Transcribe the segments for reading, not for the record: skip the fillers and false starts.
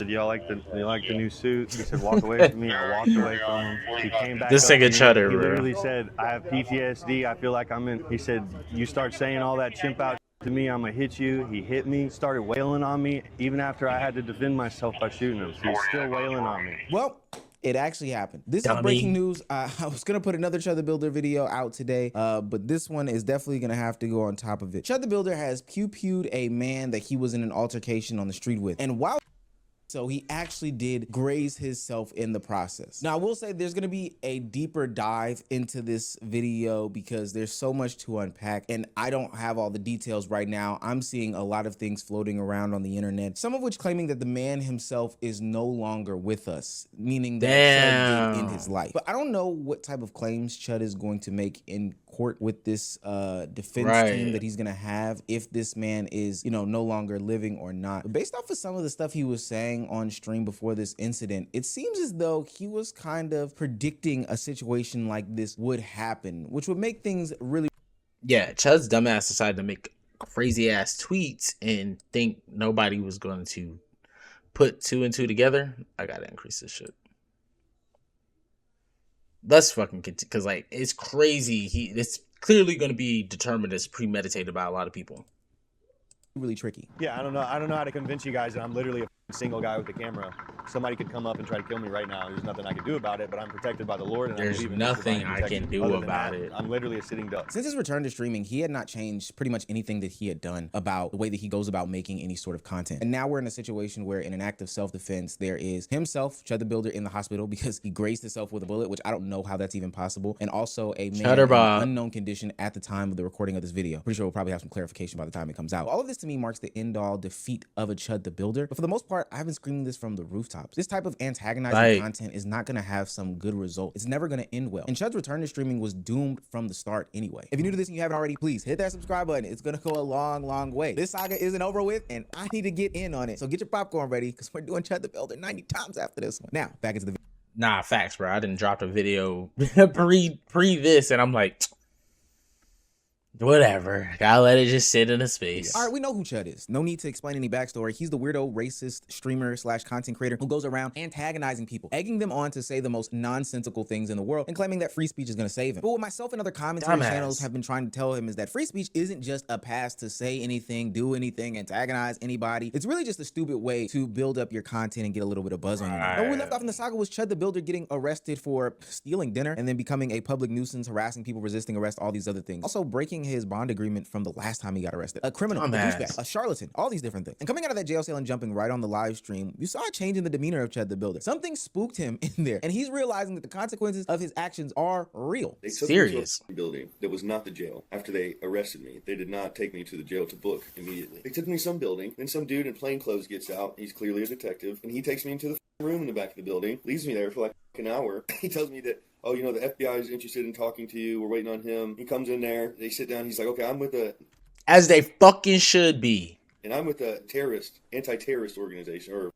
y'all like the new suit? He said, walk away from me. I walked away from him. He came back This up to nigga me. Chudder, He bro. literally said, I have PTSD. I feel like I'm in. He said, you start saying all that chimp out to me, I'm gonna hit you. He hit me, started wailing on me, even after I had to defend myself by shooting him. He's still wailing on me. Well, it actually happened. This Dummy. is breaking news. I was gonna put another Chudthebuilder video out today, but this one is definitely gonna have to go on top of it. Chudthebuilder has pew-pewed a man that he was in an altercation on the street with, and while so he actually did graze himself in the process. Now, I will say there's gonna be a deeper dive into this video because there's so much to unpack and I don't have all the details right now. I'm seeing a lot of things floating around on the internet, some of which claiming that the man himself is no longer with us, meaning that Chud did end his life. But I don't know what type of claims Chud is going to make in court with this defense team that he's gonna have if this man is, you know, no longer living or not. But based off of some of the stuff he was saying on stream before this incident, it seems as though he was kind of predicting a situation like this would happen, which would make things really. Yeah, Chud's dumbass decided to make crazy ass tweets and think nobody was going to put 2 and 2 together. I gotta increase this shit. Let's fucking continue, because like it's crazy. It's clearly going to be determined as premeditated by a lot of people. Really tricky. Yeah, I don't know how to convince you guys that I'm literally a single guy with a camera. Somebody could come up and try to kill me right now. There's nothing I can do about it, but I'm protected by the Lord. And there's nothing I can do about it. I'm literally a sitting duck. Since his return to streaming, he had not changed pretty much anything that he had done about the way that he goes about making any sort of content. And now we're in a situation where in an act of self-defense, there is himself, Chudthebuilder, in the hospital because he grazed himself with a bullet, which I don't know how that's even possible. And also a man in an unknown condition at the time of the recording of this video. Pretty sure we'll probably have some clarification by the time it comes out. All of this to me marks the end-all defeat of a Chudthebuilder. But for the most part, I've been screaming this from the rooftops. This type of antagonizing content is not going to have some good result. It's never going to end well. And Chud's return to streaming was doomed from the start anyway. If you're new to this and you haven't already, please hit that subscribe button. It's going to go a long, long way. This saga isn't over with and I need to get in on it. So get your popcorn ready because we're doing Chudthebuilder 90 times after this one. Now, back into the video. Nah, facts, bro. I didn't drop a video pre this and I'm like, whatever. Gotta let it just sit in a space. All right, we know who Chud is. No need to explain any backstory. He's the weirdo, racist streamer / content creator who goes around antagonizing people, egging them on to say the most nonsensical things in the world and claiming that free speech is going to save him. But what myself and other commentary channels have been trying to tell him is that free speech isn't just a pass to say anything, do anything, antagonize anybody. It's really just a stupid way to build up your content and get a little bit of buzz on you. And where we left off in the saga was Chudthebuilder getting arrested for stealing dinner and then becoming a public nuisance, harassing people, resisting arrest, all these other things. Also breaking his bond agreement from the last time he got arrested. A criminal, a douchebag, a charlatan, all these different things. And coming out of that jail cell and jumping right on the live stream, you saw a change in the demeanor of Chudthebuilder. Something spooked him in there, and he's realizing that the consequences of his actions are real. They took me to a building that was not the jail. After they arrested me, they did not take me to the jail to book immediately. They took me to some building, then some dude in plain clothes gets out. He's clearly a detective, and he takes me into the room in the back of the building, leaves me there for like an hour. He tells me that, oh, you know, the FBI is interested in talking to you. We're waiting on him. He comes in there. They sit down. He's like, okay, I'm with a... As they fucking should be. And I'm with a anti-terrorist organization or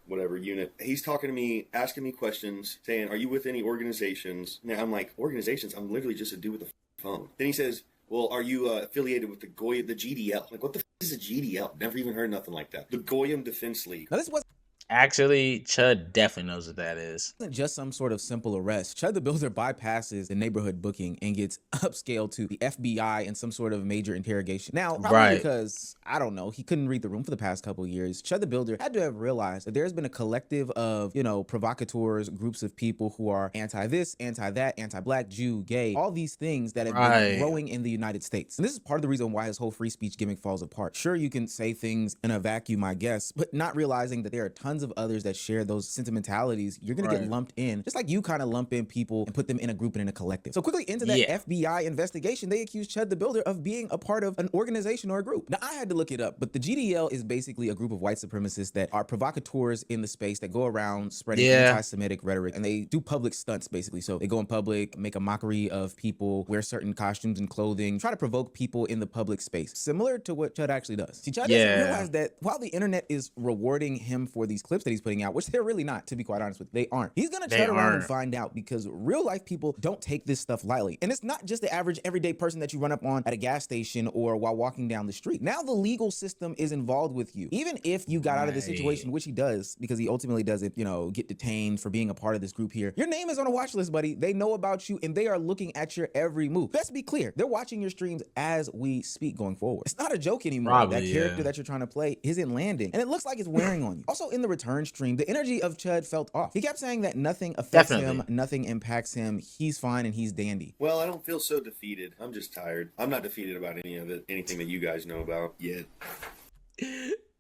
whatever unit. He's talking to me, asking me questions, saying, are you with any organizations? Now I'm like, organizations? I'm literally just a dude with a phone. Then he says, well, are you affiliated with the GDL? I'm like, what the is a GDL? Never even heard nothing like that. The Goyim Defense League. Now this was actually, Chud definitely knows what that is. It wasn't just some sort of simple arrest. Chudthebuilder bypasses the neighborhood booking and gets upscaled to the FBI and some sort of major interrogation. Now, probably because, I don't know, he couldn't read the room for the past couple of years, Chudthebuilder had to have realized that there's been a collective of, you know, provocateurs, groups of people who are anti-this, anti-that, anti-black, Jew, gay, all these things that have been growing in the United States. And this is part of the reason why his whole free speech gimmick falls apart. Sure, you can say things in a vacuum, I guess, but not realizing that there are tons of others that share those sentimentalities. You're gonna get lumped in, just like you kind of lump in people and put them in a group and in a collective. So quickly into that FBI investigation, they accused Chudthebuilder of being a part of an organization or a group. Now I had to look it up, but the GDL is basically a group of white supremacists that are provocateurs in the space that go around spreading anti-Semitic rhetoric, and they do public stunts basically. So they go in public, make a mockery of people, wear certain costumes and clothing, try to provoke people in the public space, similar to what Chud actually does. See, Chud doesn't realize that while the internet is rewarding him for these clips that he's putting out, which they're really not, to be quite honest with you. They aren't. He's gonna tread around and find out, because real life people don't take this stuff lightly. And it's not just the average everyday person that you run up on at a gas station or while walking down the street. Now the legal system is involved with you. Even if you got out of the situation, which he does, because he ultimately doesn't, you know, get detained for being a part of this group here, your name is on a watch list, buddy. They know about you and they are looking at your every move. Let's be clear. They're watching your streams as we speak going forward. It's not a joke anymore. Probably, that character that you're trying to play isn't landing. And it looks like it's wearing on you. Also, in the return stream, the energy of Chud felt off. He kept saying that nothing affects him, nothing impacts him. He's fine and he's dandy. Well, I don't feel so defeated. I'm just tired. I'm not defeated about any of it, anything that you guys know about yet.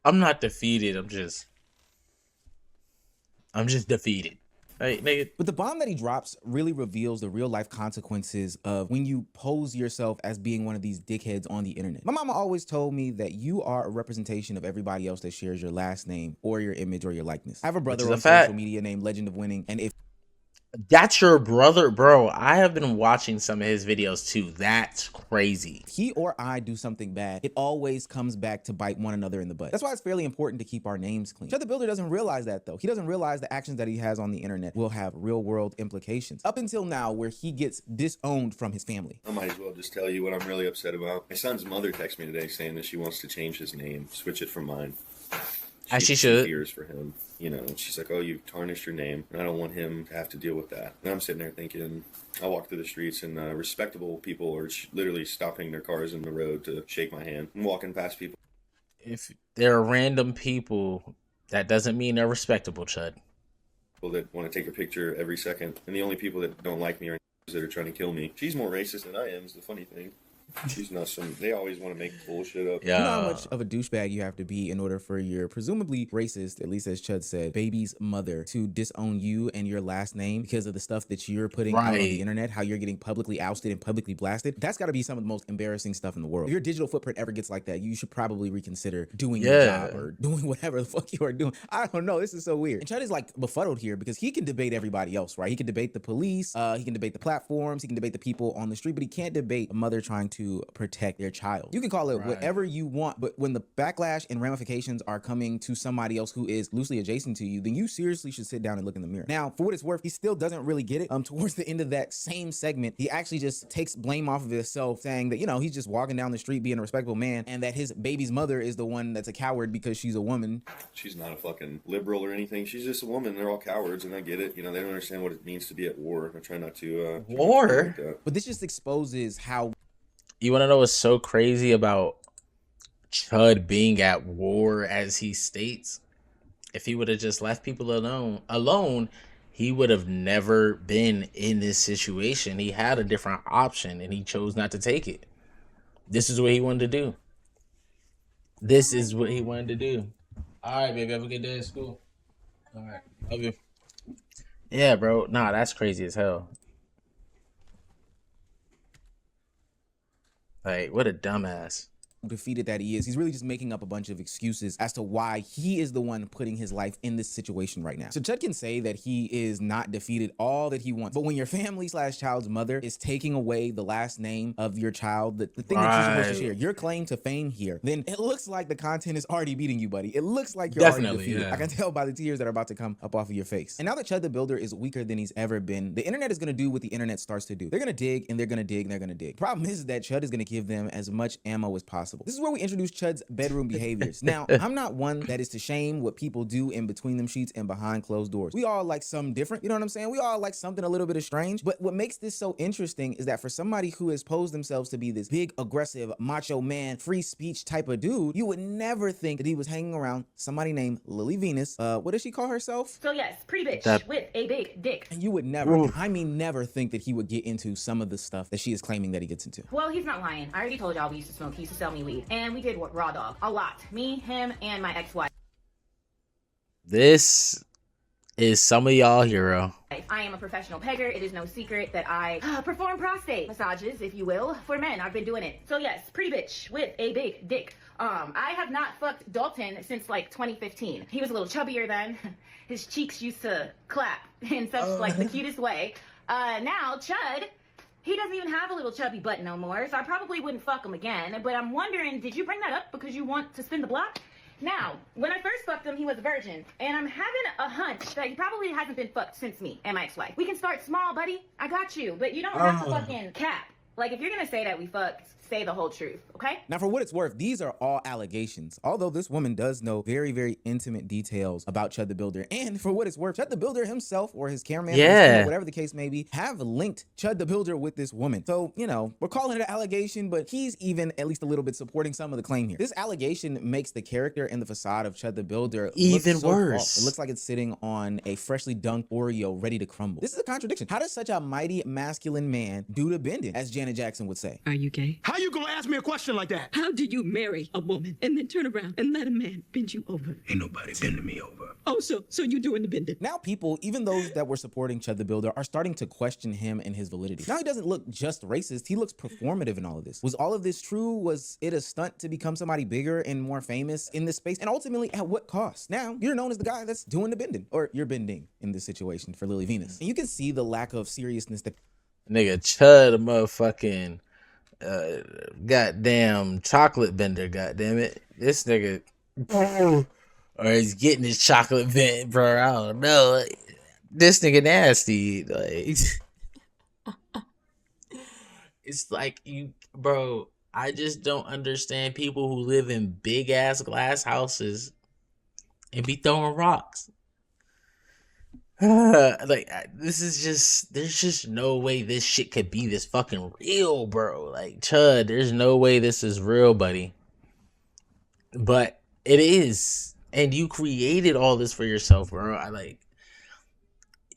I'm not defeated. I'm just defeated. Hey, nigga. But the bomb that he drops really reveals the real life consequences of when you pose yourself as being one of these dickheads on the internet. My mama always told me that you are a representation of everybody else that shares your last name or your image or your likeness. I have a brother on social media named Legend of Winning, and if that's your brother, bro. I have been watching some of his videos too. That's crazy. He or I do something bad, it always comes back to bite one another in the butt. That's why it's fairly important to keep our names clean. Chudthebuilder doesn't realize that though. He doesn't realize the actions that he has on the internet will have real world implications. Up until now, where he gets disowned from his family. I might as well just tell you what I'm really upset about. My son's mother texted me today saying that she wants to change his name, switch it from mine. As she should. Fears for him. You know, she's like, oh, you tarnished your name, and I don't want him to have to deal with that. And I'm sitting there thinking, I walk through the streets, and respectable people are literally stopping their cars in the road to shake my hand. I'm walking past people. If there are random people, that doesn't mean they're respectable, Chud. People that want to take a picture every second, and the only people that don't like me are that are trying to kill me. She's more racist than I am, is the funny thing. She's not some. They always want to make bullshit up. Yeah. You know how much of a douchebag you have to be in order for your presumably racist, at least as Chud said, baby's mother to disown you and your last name because of the stuff that you're putting out on the internet, how you're getting publicly ousted and publicly blasted. That's got to be some of the most embarrassing stuff in the world. If your digital footprint ever gets like that, you should probably reconsider doing your job or doing whatever the fuck you are doing. I don't know. This is so weird. And Chud is like befuddled here because he can debate everybody else, right? He can debate the police. He can debate the platforms. He can debate the people on the street, but he can't debate a mother trying to protect their child. You can call it whatever you want, but when the backlash and ramifications are coming to somebody else who is loosely adjacent to you, then you seriously should sit down and look in the mirror. Now, for what it's worth, he still doesn't really get it. Towards the end of that same segment, he actually just takes blame off of himself, saying that, you know, he's just walking down the street being a respectable man, and that his baby's mother is the one that's a coward because she's a woman. She's not a fucking liberal or anything. She's just a woman. They're all cowards, and I get it. You know, they don't understand what it means to be at war. I try not to. War? But this just exposes how. You want to know what's so crazy about Chud being at war, as he states? If he would have just left people alone, he would have never been in this situation. He had a different option, and he chose not to take it. This is what he wanted to do. This is what he wanted to do. All right, baby. Have a good day at school. All right. Love you. Yeah, bro. Nah, that's crazy as hell. Like, what a dumbass. Defeated that he is. He's really just making up a bunch of excuses as to why he is the one putting his life in this situation right now. So Chud can say that he is not defeated all that he wants, but when your family/child's mother is taking away the last name of your child, the thing that you're supposed to share, your claim to fame here, then it looks like the content is already beating you, buddy. It looks like you're already defeated. I can tell by the tears that are about to come up off of your face. And now that Chudthebuilder is weaker than he's ever been, the internet is going to do what the internet starts to do. They're going to dig and they're going to dig and they're going to dig. Problem is that Chud is going to give them as much ammo as possible. This is where we introduce Chud's bedroom behaviors. Now, I'm not one that is to shame what people do in between them sheets and behind closed doors. We all like something different. You know what I'm saying? We all like something a little bit of strange. But what makes this so interesting is that for somebody who has posed themselves to be this big, aggressive, macho man, free speech type of dude, you would never think that he was hanging around somebody named Lily Venus. What does she call herself? So yes, pretty bitch with a big dick. And you would never, I mean never think that he would get into some of the stuff that she is claiming that he gets into. Well, he's not lying. I already told y'all we used to smoke. He used to sell me weed. And we did what? Raw dog. A lot. Me, him, and my ex-wife. This is some of y'all hero. I am a professional pegger. It is no secret that I perform prostate massages, if you will, for men. I've been doing it. So yes, pretty bitch with a big dick. I have not fucked Dalton since like 2015. He was a little chubbier then. His cheeks used to clap in such like the cutest way. Now Chud, he doesn't even have a little chubby butt no more, so I probably wouldn't fuck him again. But I'm wondering, did you bring that up because you want to spin the block? Now, when I first fucked him, he was a virgin, and I'm having a hunch that he probably hasn't been fucked since me and my ex-wife. We can start small, buddy. I got you, but you don't have to fucking cap. Like, if you're gonna say that we fucked, say the whole truth, okay? Now, for what it's worth, these are all allegations. Although this woman does know very, very intimate details about Chud the Builder. And for what it's worth, Chud the Builder himself or his cameraman, whatever the case may be, have linked Chud the Builder with this woman. So, you know, we're calling it an allegation, but he's even at least a little bit supporting some of the claim here. This allegation makes the character and the facade of Chud the Builder even worse. False. It looks like it's sitting on a freshly dunked Oreo ready to crumble. This is a contradiction. How does such a mighty masculine man do the bending, as Janet Jackson would say? Are you gay? How you gonna ask me a question like that? How do you marry a woman and then turn around and let a man bend you over? Ain't nobody bending me over. Oh, so you doing the bending? Now people, even those that were supporting Chud the Builder, are starting to question him and his validity. Now he doesn't look just racist, he looks performative in all of this. Was all of this true? Was it a stunt to become somebody bigger and more famous in this space? And ultimately, at what cost? Now, you're known as the guy that's doing the bending, or you're bending in this situation for Lily Venus. And you can see the lack of seriousness that nigga Chud, a motherfucking goddamn chocolate bender, goddamn it. This nigga or he's getting his chocolate bent, bro. I don't know. This nigga nasty. Like it's like you, bro. I just don't understand people who live in big ass glass houses and be throwing rocks. This is just, there's just no way this shit could be this fucking real, bro. Like, Chud, there's no way this is real, buddy. But it is. And you created all this for yourself, bro.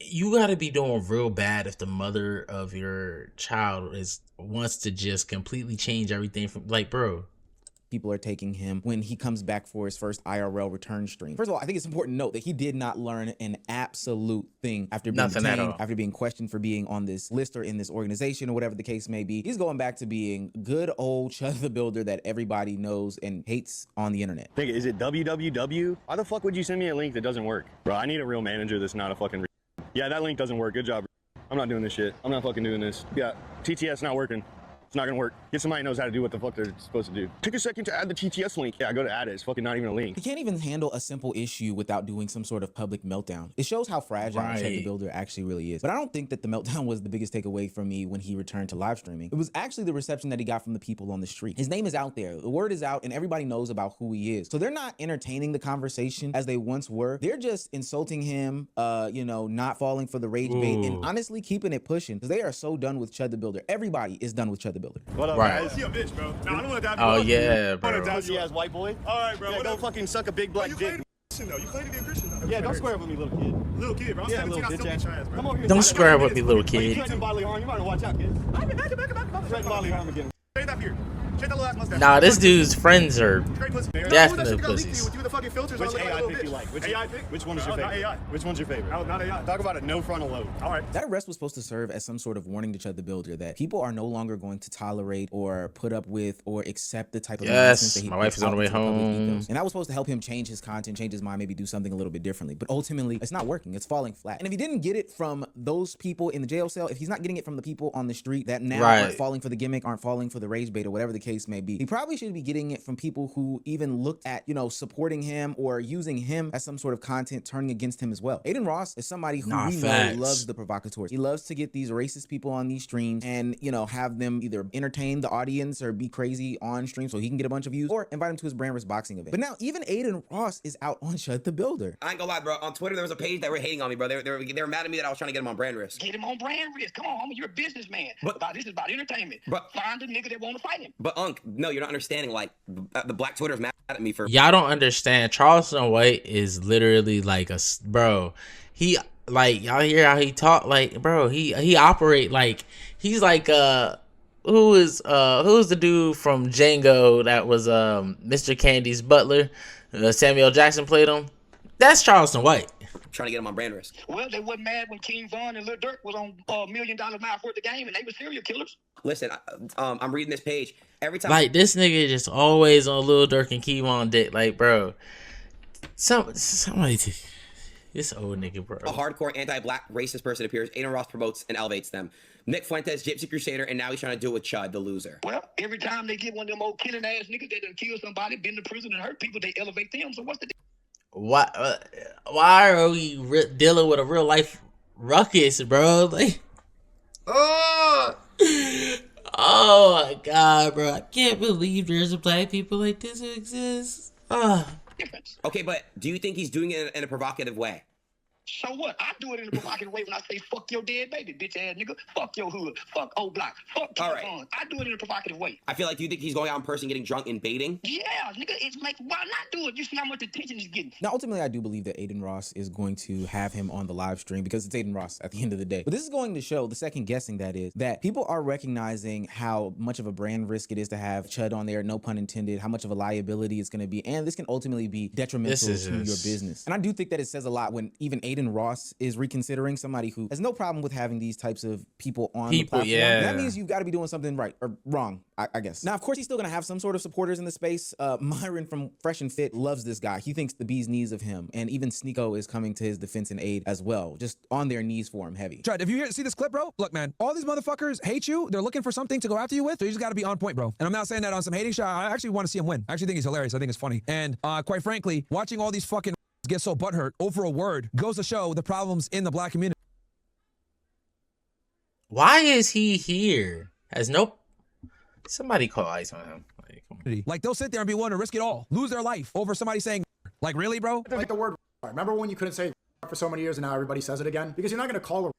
You gotta be doing real bad if the mother of your child wants to just completely change everything from, like, bro. People are taking him when he comes back for his first IRL return stream. First of all, I think it's important to note that he did not learn an absolute thing after being detained, after being questioned for being on this list or in this organization or whatever the case may be. He's going back to being good old Chud the Builder that everybody knows and hates on the internet. Think, is it www? Why the fuck would you send me a link that doesn't work? Bro, I need a real manager that's not a fucking yeah, that link doesn't work. Good job. I'm not doing this shit. I'm not fucking doing this. Yeah, TTS not working. It's not gonna work. Get somebody who knows how to do what the fuck they're supposed to do. Take a second to add the TTS link. Yeah, I go to add it. It's fucking not even a link. He can't even handle a simple issue without doing some sort of public meltdown. It shows how fragile Chud the Builder actually really is. But I don't think that the meltdown was the biggest takeaway for me when he returned to live streaming. It was actually the reception that he got from the people on the street. His name is out there. The word is out and everybody knows about who he is. So they're not entertaining the conversation as they once were. They're just insulting him, you know, not falling for the rage bait and honestly keeping it pushing because they are so done with Chud the Builder. Everybody is done with Chud the Builder. What up, right. guys? You a bitch, bro. Nah, I don't want to Oh yeah, bro. Pussy ass white boy. All right, bro. Yeah, don't fucking suck a big black dick. You claim to be a Christian, though. Yeah, don't square up with me, little kid. Little kid, bro. I'm 17, I still beat your ass, bro. Come over here. Don't square up with me, little You kid. threatening bodily harm. You better watch out, kid. Back. Threaten bodily harm again. Straight up here. Straight that little ass mustache. Nah, this dude's friends are Straight pussy. definitely pussies. With you, the fucking filters Which all look like a AI little pick you bitch. like? AI pick? Which one is your No, not favorite? AI. Which one's your favorite? No, not AI. Talk about a no frontal lobe. All right. That arrest was supposed to serve as some sort of warning to Chud the Builder that people are no longer going to tolerate or put up with or accept the type of nonsense that he my wife is on the way home. And that was supposed to help him change his content, change his mind, maybe do something a little bit differently. But ultimately, it's not working. It's falling flat. And if he didn't get it from those people in the jail cell, if he's not getting it from the people on the street that now aren't falling for the gimmick, aren't falling for the rage bait or whatever the case may be, he probably should be getting it from people who even looked at, you know, supporting him or using him as some sort of content turning against him as well. Aiden Ross is somebody who we know loves the provocateurs. He loves to get these racist people on these streams and, you know, have them either entertain the audience or be crazy on stream so he can get a bunch of views or invite him to his brand risk boxing event. But now even Aiden Ross is out on Chud the Builder. I ain't gonna lie, bro. On Twitter, there was a page that were hating on me, bro. They were mad at me that I was trying to get him on brand risk. Get him on brand risk. Come on, homie. You're a businessman. But this is about entertainment. But find a nigga that want to fight him. But Unc, no, you're not understanding. Like the black Twitter's mad at me for. Y'all don't understand. Charleston White is literally like a bro. He like y'all hear how he talk like bro. He operate like he's like who's the dude from Django that was Mr. Candy's butler? Samuel Jackson played him. That's Charleston White. Trying to get him on brand risk. Well, they wasn't mad when King Von and Lil Durk was on $1 million mouth worth of game, and they were serial killers. Listen, I'm reading this page every time. Like this nigga just always on Lil Durk and Kevon dick. Like, bro, somebody. This old nigga, bro. A hardcore anti-black racist person appears. Aiden Ross promotes and elevates them. Nick Fuentes, Gypsy Crusader, and now he's trying to do it with Chud, the loser. Well, every time they get one of them old killing ass niggas that done kill somebody, been to prison and hurt people, they elevate them. So what's the why are we dealing with a real life ruckus, bro? Like, oh my god, bro! I can't believe there's black people like this who exist. difference? Okay, but do you think he's doing it in a provocative way? So what? I do it in a provocative way when I say fuck your dead baby, bitch ass nigga. Fuck your hood. Fuck old block. Fuck all right. I do it in a provocative way. I feel like, do you think he's going out in person getting drunk and baiting? Yeah, nigga. It's like, why not do it? You see how much attention he's getting. Now, ultimately, I do believe that Aiden Ross is going to have him on the live stream because it's Aiden Ross at the end of the day. But this is going to show, the second guessing that is, that people are recognizing how much of a brand risk it is to have Chud on there, no pun intended, how much of a liability it's going to be, and this can ultimately be detrimental to your business. And I do think that it says a lot when even Aiden Ross is reconsidering, somebody who has no problem with having these types of people on the platform. Yeah. That means you've got to be doing something right or wrong, I guess. Now, of course, he's still going to have some sort of supporters in the space. Myron from Fresh and Fit loves this guy. He thinks the bee's knees of him. And even Sneeko is coming to his defense and aid as well, just on their knees for him heavy. Chud, if you see this clip, bro, look, man, all these motherfuckers hate you. They're looking for something to go after you with. So you just got to be on point, bro. And I'm not saying that on some hating shot. I actually want to see him win. I actually think he's hilarious. I think it's funny. And quite frankly, watching all these fucking get so butthurt over a word goes to show the problems in the black community. Why is he here? Somebody call ice on him. Like they'll sit there and be willing to risk it all, lose their life over somebody saying, like, really, bro? Like the word. Remember when you couldn't say for so many years and now everybody says it again? Because you're not going to call a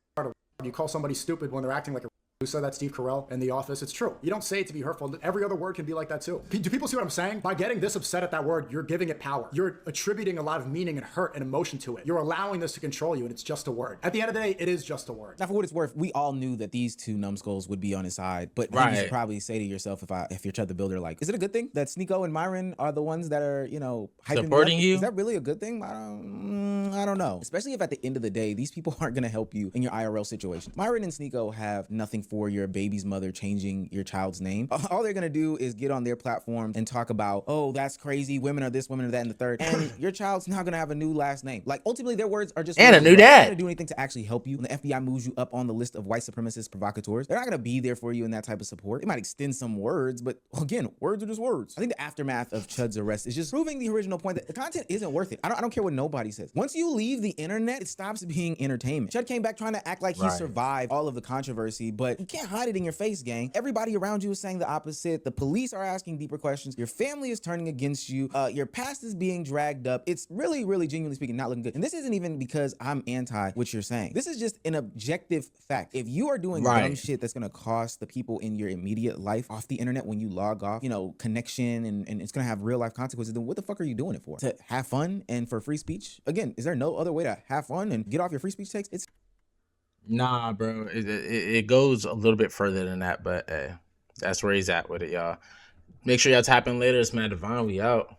you call somebody stupid when they're acting like a. Who said that? Steve Carell in The Office. It's true. You don't say it to be hurtful. Every other word can be like that too. Do people see what I'm saying? By getting this upset at that word, you're giving it power. You're attributing a lot of meaning and hurt and emotion to it. You're allowing this to control you, and it's just a word. At the end of the day, it is just a word. Now, for what it's worth, we all knew that these two numbskulls would be on his side, but you should probably say to yourself, if you're Chudthebuilder, like, is it a good thing that Sneeko and Myron are the ones that are, hyping supporting you? Is that really a good thing? I don't know. Especially if at the end of the day, these people aren't going to help you in your IRL situation. Myron and Sneeko have nothing for your baby's mother changing your child's name. All they're gonna do is get on their platform and talk about, oh, that's crazy, women are this, women are that, and the third, and your child's not gonna have a new last name. Like, ultimately, their words are just and a new dad. They're not gonna do anything to actually help you. When the FBI moves you up on the list of white supremacist provocateurs, they're not gonna be there for you in that type of support. They might extend some words, but again, words are just words. I think the aftermath of Chud's arrest is just proving the original point that the content isn't worth it. I don't care what nobody says. Once you leave the internet, it stops being entertainment. Chud came back trying to act like he survived all of the controversy, but you can't hide it in your face, gang. Everybody around you is saying the opposite. The police are asking deeper questions. Your family is turning against you. Your past is being dragged up. It's really, really, genuinely speaking, not looking good. And this isn't even because I'm anti what you're saying. This is just an objective fact. If you are doing dumb shit that's gonna cost the people in your immediate life off the internet when you log off, connection, and it's gonna have real life consequences, then what the fuck are you doing it for? To have fun and for free speech? Again, is there no other way to have fun and get off your free speech takes? Nah, bro. It goes a little bit further than that, but that's where he's at with it, y'all. Make sure y'all tap in later. It's Matt Devon. We out.